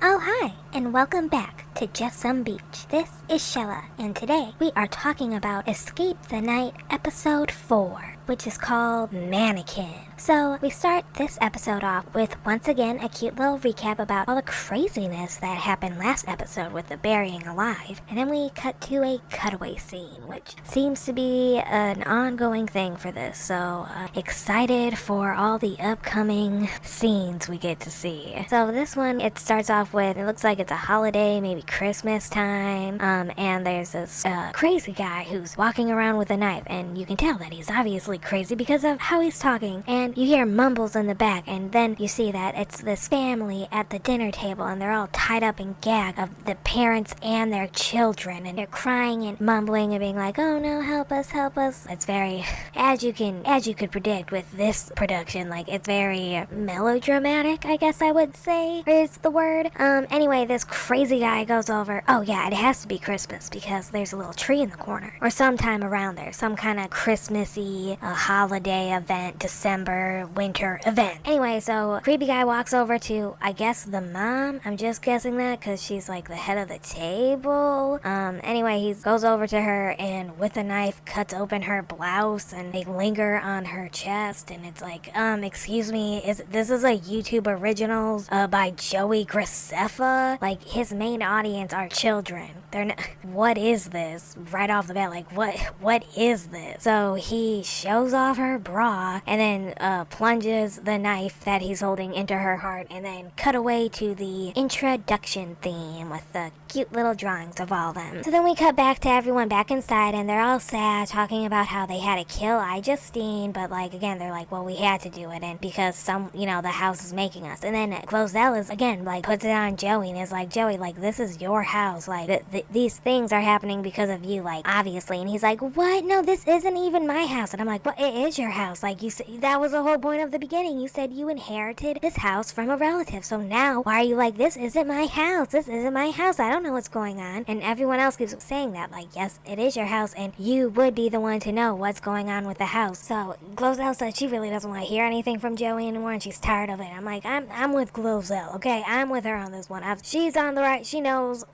Oh hi, and welcome back to Just Some Beach. This is Shella, and today we are talking about Escape the Night Episode 4, which is called Mannequin. So we start this episode off with once again a cute little recap about all the craziness that happened last episode with the burying alive, and then we cut to a cutaway scene, which seems to be an ongoing thing for this, so excited for all the upcoming scenes we get to see. So this one, it starts off with, it looks like it's a holiday, maybe Christmas time, and there's this crazy guy who's walking around with a knife, and you can tell that he's obviously crazy because of how he's talking, and you hear mumbles in the back, and then you see that it's this family at the dinner table, and they're all tied up and gagged of the parents and their children, and they're crying and mumbling and being like, oh no, help us, help us. It's very, as you could predict with this production, like it's very melodramatic, I guess I would say is the word. Anyway, this crazy guy goes over, oh yeah, it has to be Christmas because there's a little tree in the corner, or sometime around there, some kind of Christmassy holiday event, December, winter event. Anyway, so creepy guy walks over to, I guess, the mom. I'm just guessing that because she's like the head of the table. Anyway, he goes over to her and with a knife cuts open her blouse, and they linger on her chest, and it's like, excuse me, this is a YouTube originals by Joey GRACEFAA. Like, his main audience are children. They're not, what is this? Right off the bat, like, what is this? So he shows off her bra and then plunges the knife that he's holding into her heart, and then cut away to the introduction theme with the cute little drawings of all of them. So then we cut back to everyone back inside, and they're all sad, talking about how they had to kill Justine, but like, again, they're like, well, we had to do it, and because the house is making us. And then Glozell is, again, like, puts it on Joey, and is like, Joey, like, this is your house, like, these things are happening because of you, like, obviously. And he's like, what? No, this isn't even my house. And I'm like, well, it is your house. Like, you said, that was the whole point of the beginning. You said you inherited this house from a relative, so now why are you like, this isn't my house, this isn't my house, I don't know what's going on? And everyone else keeps saying that, like, yes, it is your house, and you would be the one to know what's going on with the house. So Glozell said she really doesn't want to hear anything from Joey anymore, and she's tired of it. I'm like, I'm with Glozell, okay? I'm with her on this one. She's on the right. She knows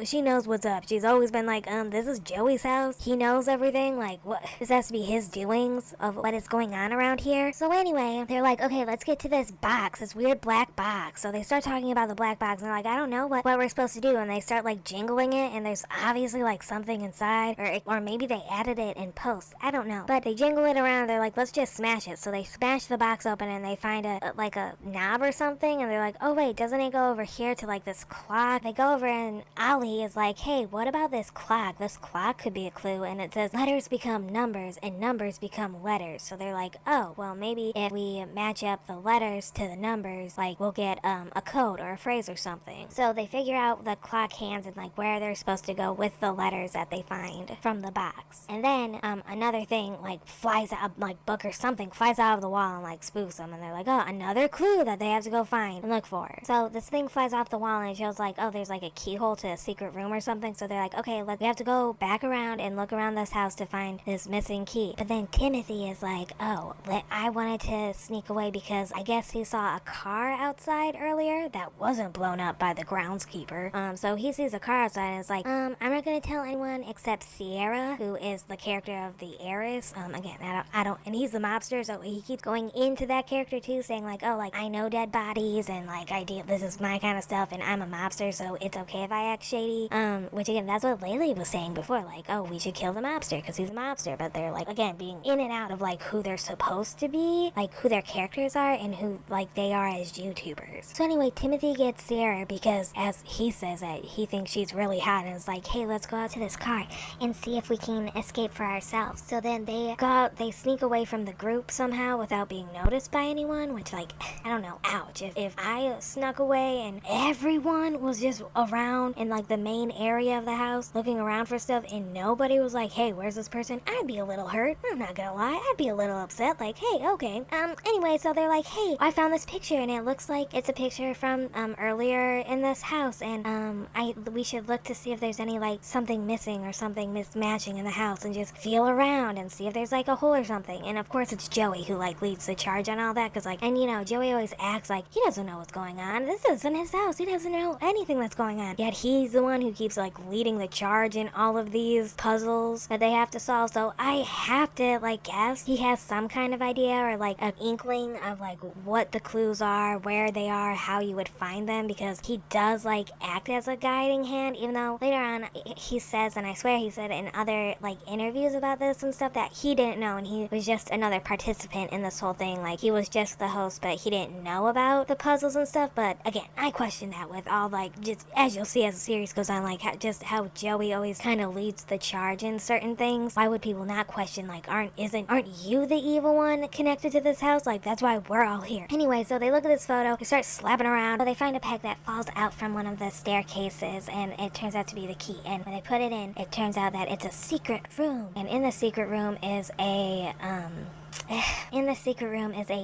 what's up. She's always been like, this is Joey's house. He knows everything. Like, what? This has to be his doings of what is going on around here. So anyway, they're like, okay, let's get to this box, this weird black box. So they start talking about the black box, and they're like, I don't know what we're supposed to do. And they start like jingling it, and there's obviously like something inside, or maybe they added it in post. I don't know. But they jingle it around. They're like, let's just smash it. So they smash the box open, and they find a knob or something, and they're like, oh wait, doesn't it go over here to like this clock? They go over, and Ollie is like, hey, what about this clock? This clock could be a clue. And it says letters become numbers and numbers become letters. So they're like, oh, well, maybe if we match up the letters to the numbers, like, we'll get a code or a phrase or something. So they figure out the clock hands and like where they're supposed to go with the letters that they find from the box. And then another thing like flies out, like book or something flies out of the wall and like spoofs them, and they're like, oh, another clue that they have to go find and look for. So this thing flies off the wall, and it shows like, oh, there's like a keyhole to a secret room or something. So they're like, okay, we have to go back around and look around this house to find this missing key. But then Timothy is like, oh, I wanted to sneak away because I guess he saw a car outside earlier that wasn't blown up by the groundskeeper. So he sees a car outside and is like, I'm not gonna tell anyone except Sierra, who is the character of the heiress. Again, I don't, and he's the mobster, so he keeps going into that character too, saying like, oh, like, I know dead bodies, and like, this is my kind of stuff, and I'm a mobster, so it's okay if I act shady. Which again, that's what Laylee was saying before, like, oh, we should kill the mobster because he's a mobster. But they're like, again, being in and out of like who they're supposed to be, like who their characters are, and who like they are as YouTubers. So anyway, Timothy gets Sierra because, as he says, that he thinks she's really hot, and is like, hey, let's go out to this car and see if we can escape for ourselves. So then they go out, they sneak away from the group somehow without being noticed by anyone, which, like, I don't know, ouch. If I snuck away and everyone was just around in like the main area of the house looking around for stuff, and nobody was like, hey, where's this person? I'd be a little hurt. I'm not gonna lie, I'd be a little upset, like, hey, okay. Anyway, so they're like, hey, I found this picture, and it looks like it's a picture from, earlier in this house, and, we should look to see if there's any, like, something missing or something mismatching in the house, and just feel around and see if there's, like, a hole or something. And, of course, it's Joey who, like, leads the charge on all that, because, like, and, Joey always acts like he doesn't know what's going on. This isn't his house. He doesn't know anything that's going on. Yet he's the one who keeps, like, leading the charge in all of these puzzles that they have to solve. So I have to, like, guess he has some kind of idea or, like, an inkling of, like, what the clues are, where they are, how you would find them, because he does, like, act as a guiding hand, even though later on he says, and I swear he said in other, like, interviews about this and stuff, that he didn't know and he was just another participant in this whole thing. Like, he was just the host, but he didn't know about the puzzles and stuff. But again, I question that with all, like, just as you'll see as the series goes on, like, how Joey always kind of leads the charge in certain things. Why would people not question, like, aren't you the evil one connected to this house? Like, that's why we're all here. Anyway, so they look at this photo, they start slapping around, so they find a peg that falls out from one of the staircases, and it turns out to be the key. And when they put it in, it turns out that it's a secret room, and in the secret room is a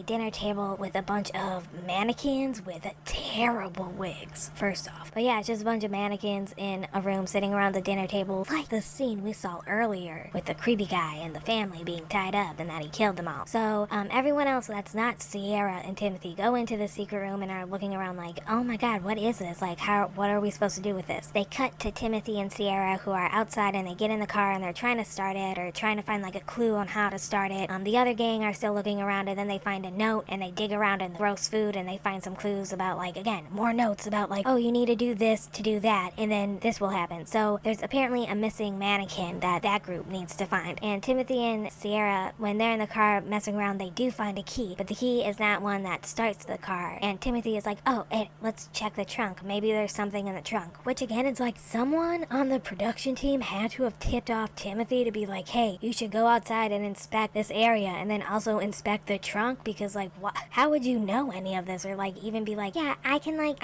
dinner table with a bunch of mannequins with terrible wigs, first off. But yeah, it's just a bunch of mannequins in a room sitting around the dinner table, like the scene we saw earlier with the creepy guy and the family being tied up and that he killed them all. So everyone else that's not Sierra and Timothy go into the secret room and are looking around like, oh my god, what is this? Like, what are we supposed to do with this? They cut to Timothy and Sierra, who are outside, and they get in the car and they're trying to start it or trying to find, like, a clue on how to start it. The other gang are still looking around, and then they find a note and they dig around in the gross food and they find some clues about, like, again, more notes about, like, oh, you need to do this to do that, and then this will happen. So there's apparently a missing mannequin that group needs to find. And Timothy and Sierra, when they're in the car messing around, they do find a key, but the key is not one that starts the car. And Timothy is like, oh, let's check the trunk. Maybe there's something in the trunk. Which again, it's like someone on the production team had to have tipped off Timothy to be like, hey, you should go outside and inspect this area and then also inspect the trunk, because, like, how would you know any of this? Or, like, even be like, yeah, I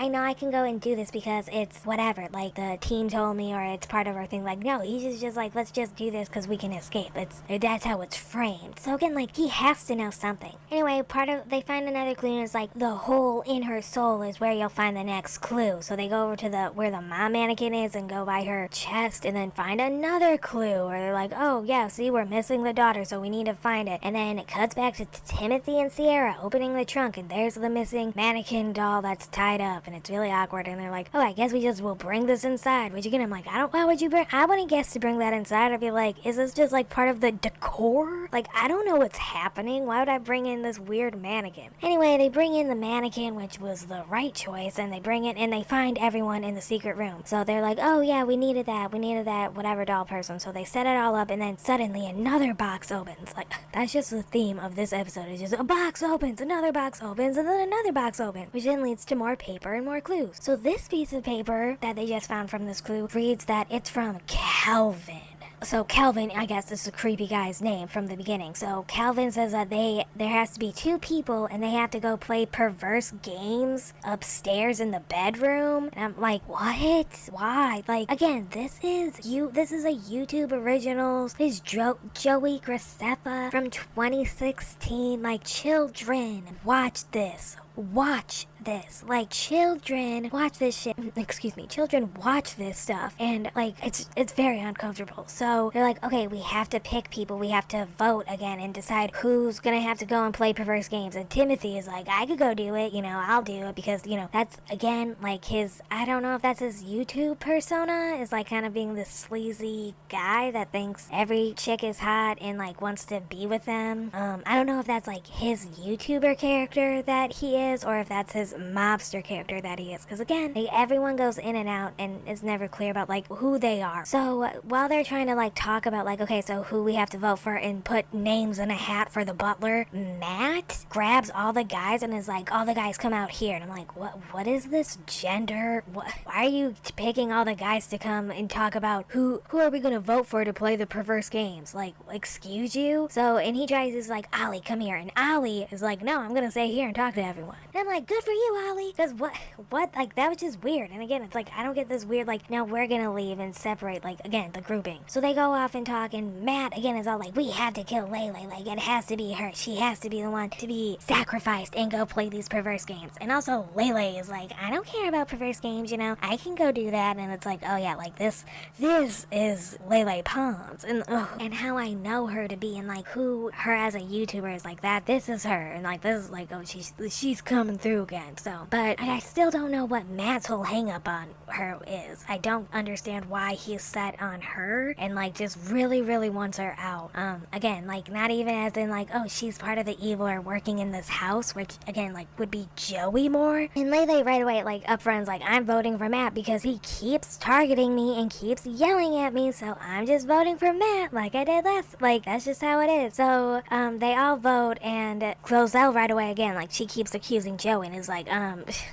know I can go and do this because it's whatever, like, the team told me, or it's part of our thing. Like, no, he's just like, let's just do this because we can escape. That's how it's framed. So again, like, he has to know something. Anyway, they find another clue, and it's like, the hole in her soul is where you'll find the next clue. So they go over to where the mom mannequin is and go by her chest and then find another clue, or they're like, oh yeah, see, we're missing the daughter, so we need to find it. And then it cuts back to Timothy and Sierra opening the trunk, and there's the missing mannequin doll that's tied up, and it's really awkward. And they're like, oh, I guess we just will bring this inside. Which again, I'm like, why would you I wouldn't guess to bring that inside. I'd be like, is this just, like, part of the decor? Like, I don't know what's happening. Why would I bring in this weird mannequin? Anyway, they bring in the mannequin, which was the right choice, and they bring it, and they find everyone in the secret room. So they're like, oh yeah, we needed that, whatever doll person. So they set it all up, and then suddenly another box opens. Like, that's just the theme of this episode. It's just a box opens, another box opens, and then another box opens, which then leads to more paper and more clues. So this piece of paper that they just found from this clue reads that it's from Calvin. So Calvin, I guess this is a creepy guy's name from the beginning. So Calvin says that there has to be two people and they have to go play perverse games upstairs in the bedroom. And I'm like, what? Why? Like, again, this is a YouTube original. This is Joey GRACEFAA from 2016. Like, children, watch this. Like, children watch this shit. Excuse me, children watch this stuff, and, like, it's very uncomfortable. So they're like, okay, we have to pick people, we have to vote again and decide who's gonna have to go and play perverse games. And Timothy is like, I could go do it, I'll do it, because, that's, again, like, I don't know if that's his YouTube persona, is like kind of being this sleazy guy that thinks every chick is hot and, like, wants to be with them. I don't know if that's, like, his YouTuber character that he is, or if that's his mobster character that he is, because again, everyone goes in and out and it's never clear about, like, who they are. So while they're trying to, like, talk about, like, okay, so who we have to vote for and put names in a hat for the butler, Matt grabs all the guys and is like, all the guys come out here. And I'm like, what is this gender? Why are you picking all the guys to come and talk about who are we gonna vote for to play the perverse games? Like, excuse you? So, and he's like, Ollie, come here. And Ollie is like, no, I'm gonna stay here and talk to everyone. one. And I'm like, good for you, Ollie. Because what, like, that was just weird. And again, it's like, I don't get this weird, like, no, we're gonna leave and separate, like, again, the grouping. So they go off and talk, and Matt, again, is all like, we have to kill Lele. Like, it has to be her. She has to be the one to be sacrificed and go play these perverse games. And also, Lele is like, I don't care about perverse games, you know? I can go do that. And it's like, oh yeah, like, this is Lele Pons. And how I know her to be, and like, who her as a YouTuber is like that. This is her. And like, this is like, oh, she's coming through again. So, but I still don't know what Matt's whole hang up on her is. I don't understand why he's set on her and like just really wants her out. Again, like, not even as in like, oh, she's part of the evil or working in this house, which again, like, would be Joey more. And Lele right away, like, up front's like, I'm voting for Matt because he keeps targeting me and keeps yelling at me, so I'm just voting for Matt like I did last. Like, that's just how it is. So they all vote, and Glozell right away again, like, she keeps accusing Joey and is like,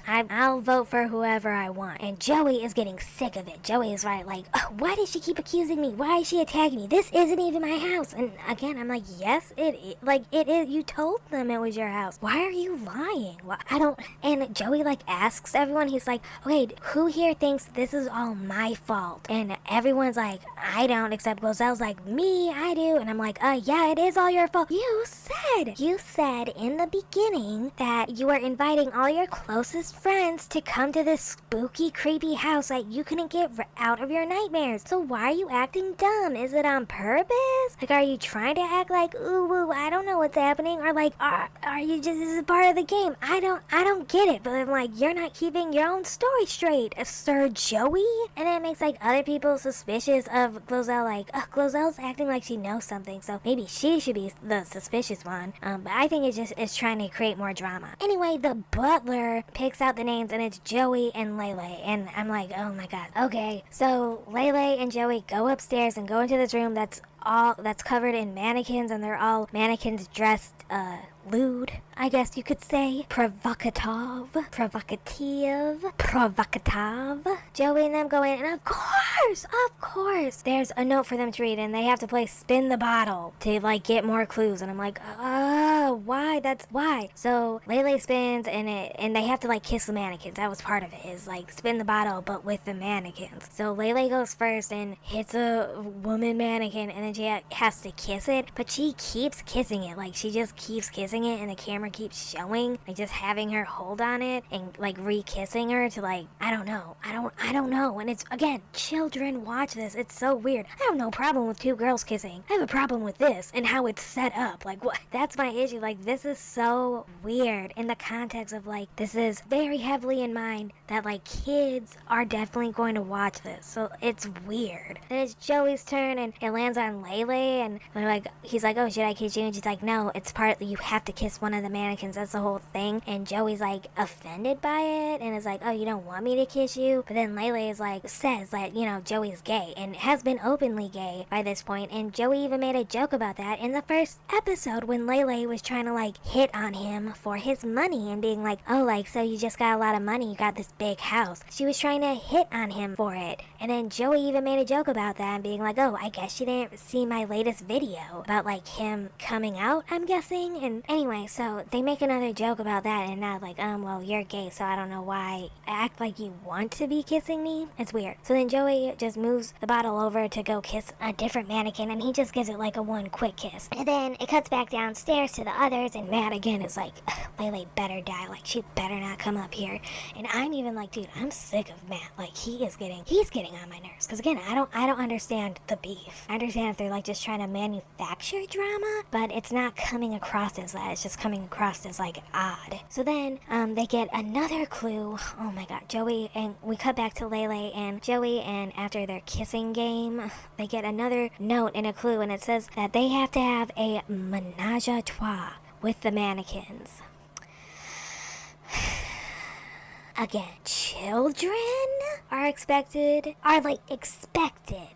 I'll vote for whoever I want. And Joey is getting sick of it. Joey is right, like, oh, why does she keep accusing me? Why is she attacking me? This isn't even my house. And again, I'm like, yes, it is. Like, it is. You told them it was your house. Why are you lying? I don't. And Joey, like, asks everyone, he's like, okay, who here thinks this is all my fault? And everyone's like, I don't, except Glozell's like, me, I do. And I'm like, yeah, it is all your fault. You said in the beginning that you were inviting all your closest friends to come to this spooky, creepy house that you couldn't get out of your nightmares. So why are you acting dumb? Is it on purpose? Like, are you trying to act like, ooh, I don't know what's happening? Or like, are you just, this is part of the game? I don't get it. But I'm like, you're not keeping your own story straight, Sir Joey. And then it makes like other people suspicious of Glozell, like, Glozell's acting like she knows something, so maybe she should be the suspicious one. But I think it's trying to create more drama. Anyway, the butler picks out the names, and it's Joey and Lele. And I'm like, oh my god. Okay, so Lele and Joey go upstairs and go into this room that's covered in mannequins, and they're all mannequins dressed lewd, I guess you could say. Provocative. Joey and them go in, and of course, there's a note for them to read, and they have to play spin the bottle to like get more clues. And I'm like, why? That's why. So Lele spins, and they have to like kiss the mannequins. That was part of it, is like spin the bottle, but with the mannequins. So Lele goes first and hits a woman mannequin, and then she has to kiss it, but she keeps kissing it. Like, she just keeps kissing it, and the camera keeps showing, like, just having her hold on it and like re-kissing her to like, I don't know. And it's, again, children watch this. It's so weird. I have no problem with two girls kissing. I have a problem with this and how it's set up. Like, what? That's my issue. Like, this is so weird in the context of like, this is very heavily in mind that like kids are definitely going to watch this. So it's weird. And it's Joey's turn, and it lands on Lele, and they're like, he's like, oh, should I kiss you? And she's like, no, it's partly you have to kiss one of the mannequins. That's the whole thing. And Joey's like offended by it, and is like, oh, you don't want me to kiss you? But then Lele is like, says that, you know, Joey's gay and has been openly gay by this point. And Joey even made a joke about that in the first episode when Lele was trying to like hit on him for his money and being like, oh, like, so you just got a lot of money, you got this big house. She was trying to hit on him for it. And then Joey even made a joke about that and being like, oh, I guess you didn't see my latest video about like him coming out, I'm guessing. And anyway, so they make another joke about that, and now like, well, you're gay, so I don't know why act like you want to be kissing me. It's weird. So then Joey just moves the bottle over to go kiss a different mannequin, and he just gives it like a one quick kiss. And then it cuts back downstairs to the others, and Matt again is like, Lele better die, like she better not come up here. And I'm even like, dude, I'm sick of Matt. Like, he's getting on my nerves, because again, I don't understand the beef. I understand if they're like just trying to manufacture drama, but it's not coming across as that. It's just coming across as like odd. So then they get another clue. Oh my god, Joey, and we cut back to Lele and Joey, and after their kissing game, they get another note and a clue, and it says that they have to have a menage a trois with the mannequins. Again, children are expected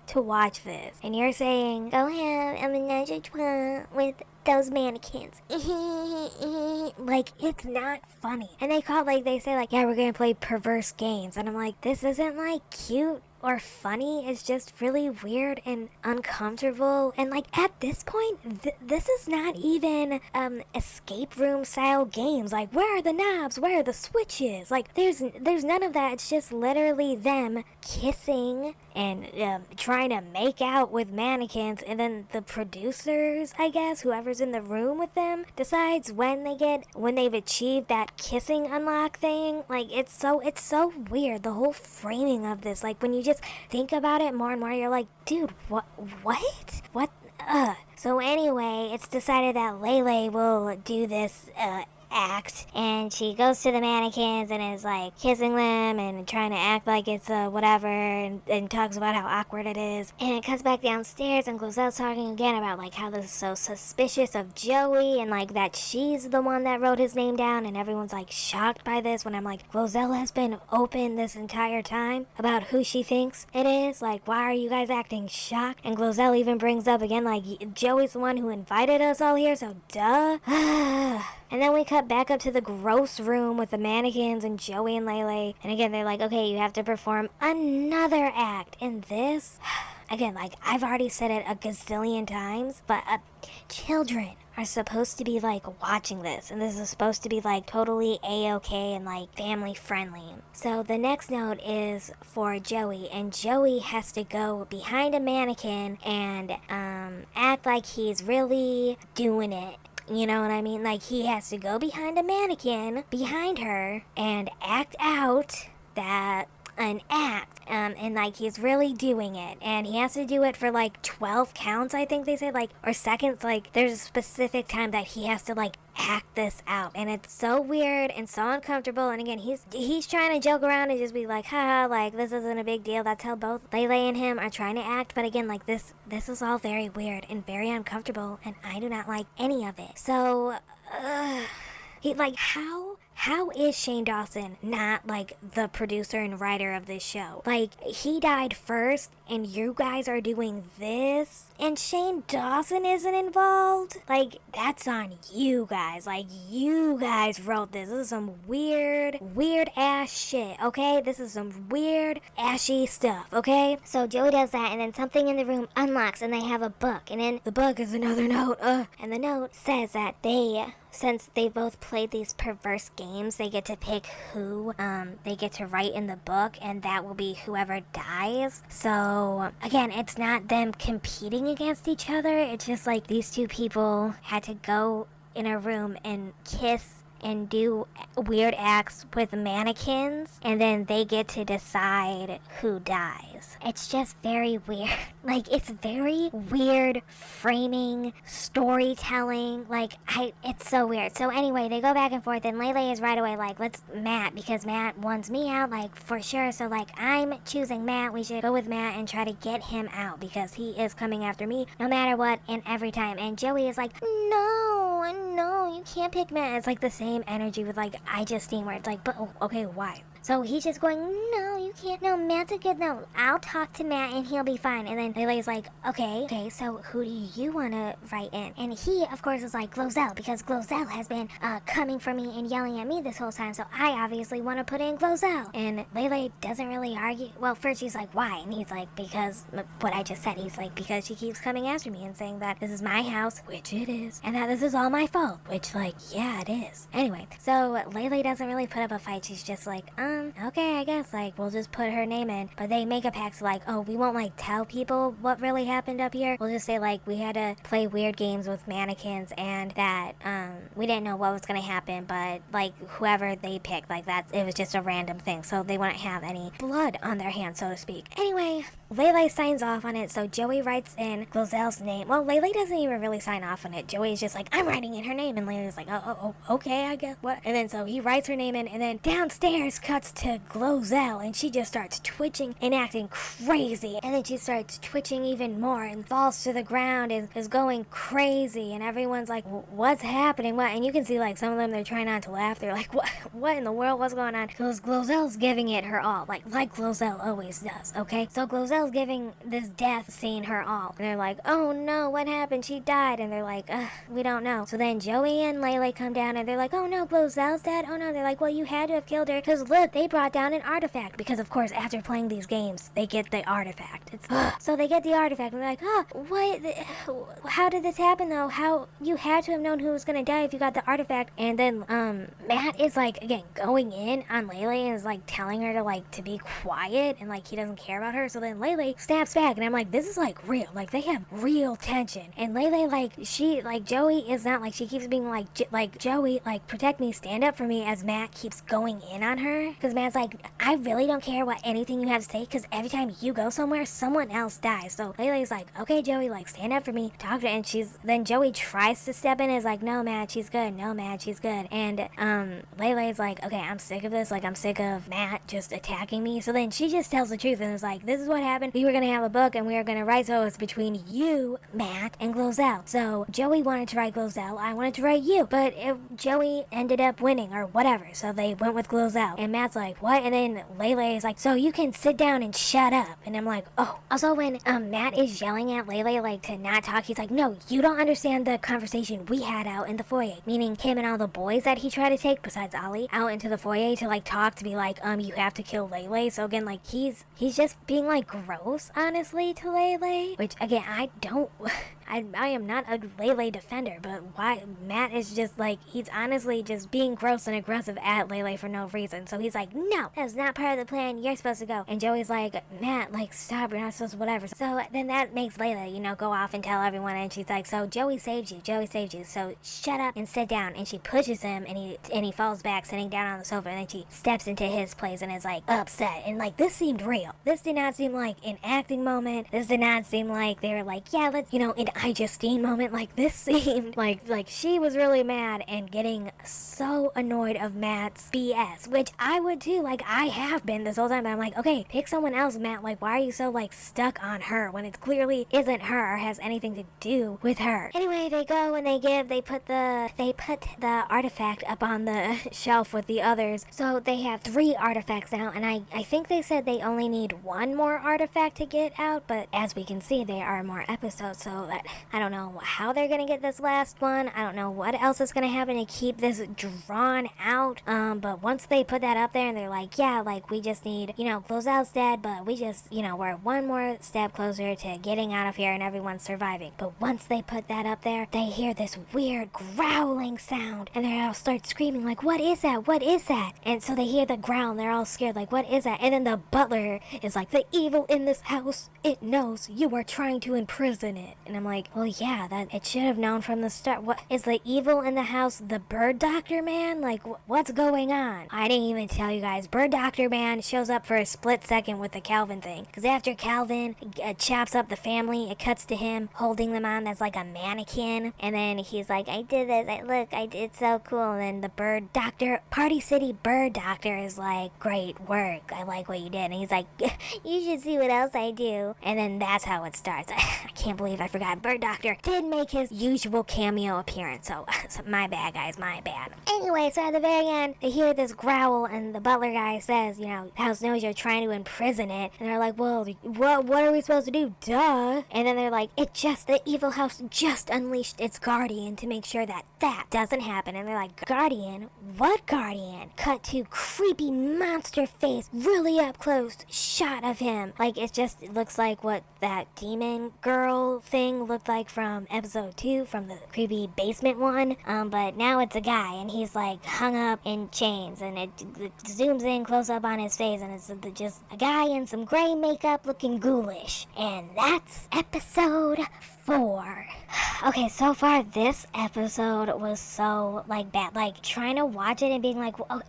to watch this. And you're saying, go have a menage a trois with those mannequins. Like, it's not funny. And they say like, yeah, we're gonna play perverse games. And I'm like, this isn't like cute or funny. It's just really weird and uncomfortable. And like at this point, this is not even escape room style games. Like, where are the knobs? Where are the switches? Like, there's none of that. It's just literally them kissing and trying to make out with mannequins, and then the producers, I guess, whoever's in the room with them, decides when they've achieved that kissing unlock thing. Like, it's so weird, the whole framing of this. Like, when you just think about it more and more, you're like, dude, what? So anyway, it's decided that Lele will do this act, and she goes to the mannequins and is like kissing them and trying to act like it's whatever, and talks about how awkward it is. And it cuts back downstairs, and Glozel's talking again about like how this is so suspicious of Joey, and like that she's the one that wrote his name down, and everyone's like shocked by this, when I'm like, Glozel has been open this entire time about who she thinks it is. Like, why are you guys acting shocked? And Glozel even brings up again, like, Joey's the one who invited us all here, so duh. And then we cut back up to the gross room with the mannequins and Joey and Lele. And again, they're like, okay, you have to perform another act. And this, again, like, I've already said it a gazillion times, but children are supposed to be like watching this, and this is supposed to be like totally a-okay and like family friendly. So the next note is for Joey, and Joey has to go behind a mannequin and act like he's really doing it. You know what I mean? Like, he has to go behind a mannequin, behind her, and act out an act, and like he's really doing it, and he has to do it for like 12 counts, I think they said, like, or seconds. Like, there's a specific time that he has to like act this out, and it's so weird and so uncomfortable. And again, he's trying to joke around and just be like, haha, like, this isn't a big deal. That's how both Lele and him are trying to act. But again, like, this is all very weird and very uncomfortable, and I do not like any of it. So how is Shane Dawson not like the producer and writer of this show? Like, he died first, and you guys are doing this, and Shane Dawson isn't involved? Like, that's on you guys. Like, you guys wrote this. This is some weird ass shit, okay? This is some weird, ashy stuff, okay? So Joey does that, and then something in the room unlocks, and they have a book, and then the book is another note, and the note says that since they both played these perverse games, they get to pick who they get to write in the book, and that will be whoever dies. So again, it's not them competing against each other. It's just like these two people had to go in a room and kiss and do weird acts with mannequins, and then they get to decide who dies. It's just very weird. Like, it's very weird framing, storytelling. Like, it's so weird. So anyway, they go back and forth, and Lele is right away like, let's Matt, because Matt wants me out, like, for sure. So like, I'm choosing Matt. We should go with Matt and try to get him out, because he is coming after me no matter what and every time. And Joey is like, no, you can't pick Matt. It's like the same energy with like I Justine, where it's like, but okay, why? So he's just going, no, you can't. No, Matt's a good no. I'll talk to Matt and he'll be fine. And then Lele's like, okay, so who do you want to write in? And he, of course, is like, Glozel, because Glozel has been coming for me and yelling at me this whole time. So I obviously want to put in Glozel. And Lele doesn't really argue. Well, first she's like, why? And he's like, because what I just said. He's like, because she keeps coming after me and saying that this is my house, which it is, and that this is all my fault, which, like, yeah, it is. Anyway, so Lele doesn't really put up a fight. She's just like, okay, I guess, like, we'll just put her name in. But they make a pact, like, oh, we won't, like, tell people what really happened up here. We'll just say, like, we had to play weird games with mannequins, and that, we didn't know what was gonna happen, but, like, whoever they picked, like, it was just a random thing, so they wouldn't have any blood on their hands, so to speak. Anyway, Lele signs off on it, so Joey writes in Glozel's name. Well, Lele doesn't even really sign off on it. Joey's just like, I'm writing in her name, and Lele's like, oh, okay, I guess, what? And then so he writes her name in, and then downstairs cuts to Glozel, and she just starts twitching and acting crazy, and then she starts twitching even more and falls to the ground and is going crazy, and everyone's like, what's happening? What? And you can see, like, some of them, they're trying not to laugh. They're like, what in the world? What's going on? Because Glozel's giving it her all, like Glozel always does, okay? So Glozel Layle's giving this death scene her all. And they're like, oh no, what happened? She died. And they're like, we don't know. So then Joey and Layle come down and they're like, oh no, Glozel's dead? Oh no. They're like, well, you had to have killed her because look, they brought down an artifact. Because of course, after playing these games, they get the artifact. So they get the artifact and they're like, what? How did this happen though? How you had to have known who was gonna die if you got the artifact. And then Matt is like, again, going in on Layle and is like telling her to like to be quiet and like he doesn't care about her. So then Layle snaps back and I'm like, this is like real. Like they have real tension. And Layle Joey is not like, she keeps being like Joey, like protect me, stand up for me, as Matt keeps going in on her. Because Matt's like, I really don't care what anything you have to say because every time you go somewhere, someone else dies. So Layle's like, okay, Joey, like stand up for me, talk to her. And then Joey tries to step in and is like, no, Matt, she's good. No, Matt, she's good. And Layle's like, okay, I'm sick of this. Like, I'm sick of Matt just attacking me. So then she just tells the truth and is like, this is what happened. We were going to have a book and we were going to write, so it's between you, Matt, and Glozel. So Joey wanted to write Glozel. I wanted to write you. But Joey ended up winning or whatever. So they went with Glozel. And Matt's like, what? And then Layle is like, so you can sit down and shut up. And I'm like, oh. Also, when Matt is yelling at Layle like to not talk, he's like, no, you don't understand the conversation we had out in the foyer. Meaning him and all the boys that he tried to take, besides Ollie, out into the foyer to like talk, to be like, you have to kill Layle. So again, like he's just being like gross, honestly, to Layle. Which again, I am not a Layle defender, but why Matt is just like, he's honestly just being gross and aggressive at Layle for no reason. So he's like, no, that's not part of the plan. You're supposed to go. And Joey's like, Matt, like stop, you're not supposed to, whatever. So then that makes Layle, go off and tell everyone. And she's like, so Joey saved you. So shut up and sit down. And she pushes him and he falls back, sitting down on the sofa. And then she steps into his place and is like upset. And like this seemed real. This did not seem like an acting moment. This did not seem like they were like, yeah, let's, an I Justine moment. Like this seemed like she was really mad and getting so annoyed of Matt's BS, which I would too. Like I have been this whole time. But I'm like, okay, pick someone else, Matt. Like why are you so like stuck on her when it clearly isn't her or has anything to do with her? Anyway, they go and they put the artifact up on the shelf with the others. So they have 3 artifacts now, and I think they said they only need 1 more artifact to get out, but as we can see, there are more episodes, so that I don't know how they're gonna get this last one. I don't know what else is gonna happen to keep this drawn out. But once they put that up there and they're like, yeah, like we just need, Glozel's dead, but we just, we're 1 more step closer to getting out of here and everyone's surviving. But once they put that up there, they hear this weird growling sound and they all start screaming like, what is that? What is that? And so they hear the growl and they're all scared like, what is that? And then the butler is like, the evil in this house, it knows you are trying to imprison it. And I'm like, well, yeah, that it should have known from the start. What is the evil in the house? The bird doctor man? Like, what's going on? I didn't even tell you guys. Bird doctor man shows up for a split second with the Calvin thing. Because after Calvin chops up the family, it cuts to him holding them on that's like a mannequin. And then he's like, I did this. Look, I did so cool. And then the bird doctor, Party City bird doctor is like, great work. I like what you did. And he's like, you should see what else I do. And then that's how it starts. I can't believe I forgot. Bird Doctor did make his usual cameo appearance. So my bad, guys, my bad. Anyway, so at the very end, they hear this growl and the butler guy says, house knows you're trying to imprison it. And they're like, well, what are we supposed to do? Duh. And then they're like, the evil house just unleashed its guardian to make sure that doesn't happen. And they're like, guardian? What guardian? Cut to creepy monster face, really up close shot of him. Like it looks like what that demon girl thing looked like from episode 2 from the creepy basement one. But now it's a guy and he's like hung up in chains and it zooms in close up on his face and it's just a guy in some gray makeup looking ghoulish. And that's episode 4. Okay, so far this episode was so like bad. Like trying to watch it and being like, well,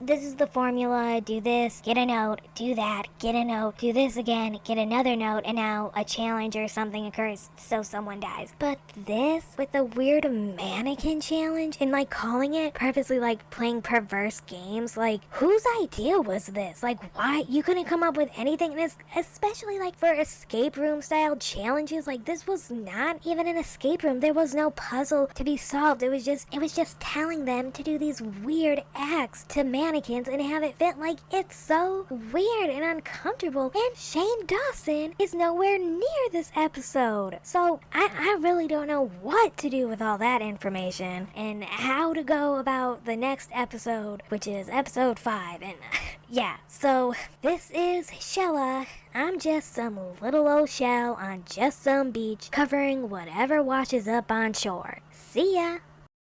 this is the formula. Do this, get a note, do that, get a note, do this again, get another note, and now a challenge or something occurs, so someone dies. But this with the weird mannequin challenge and like calling it purposely like playing perverse games, like whose idea was this? Like why you couldn't come up with anything? And it's especially like for escape room style challenges. Like, this was not even an escape room. There was no puzzle to be solved. It was just telling them to do these weird acts to mannequins and have it fit. Like, it's so weird and uncomfortable. And Shane Dawson is nowhere near this episode. So I really don't know what to do with all that information and how to go about the next episode, which is episode 5. And yeah, so this is Shella. I'm just some little old shell on just some beach covering whatever washes up on shore. See ya!